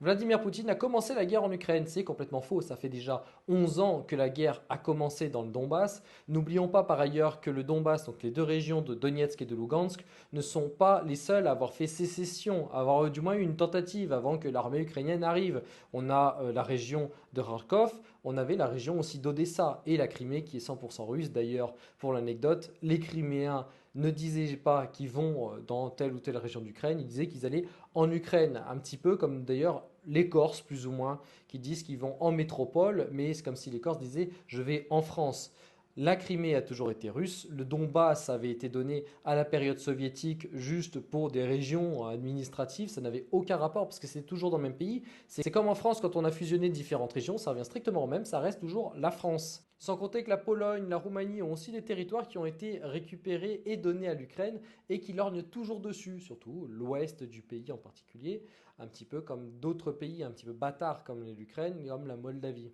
Vladimir Poutine a commencé la guerre en Ukraine. C'est complètement faux. Ça fait déjà 11 ans que la guerre a commencé dans le Donbass. N'oublions pas par ailleurs que le Donbass, donc les deux régions de Donetsk et de Lugansk, ne sont pas les seules à avoir fait sécession, à avoir du moins eu une tentative avant que l'armée ukrainienne arrive. On a la région de Kharkov, on avait la région aussi d'Odessa et la Crimée qui est 100% russe. D'ailleurs, pour l'anecdote, les Criméens ne disaient pas qu'ils vont dans telle ou telle région d'Ukraine, ils disaient qu'ils allaient en Ukraine, un petit peu comme d'ailleurs les Corses plus ou moins, qui disent qu'ils vont en métropole, mais c'est comme si les Corses disaient je vais en France. La Crimée a toujours été russe, le Donbass avait été donné à la période soviétique juste pour des régions administratives, ça n'avait aucun rapport parce que c'est toujours dans le même pays. C'est comme en France quand on a fusionné différentes régions, ça revient strictement au même, ça reste toujours la France. Sans compter que la Pologne, la Roumanie ont aussi des territoires qui ont été récupérés et donnés à l'Ukraine et qui lorgnent toujours dessus, surtout l'ouest du pays en particulier, un petit peu comme d'autres pays un petit peu bâtards comme l'Ukraine, comme la Moldavie.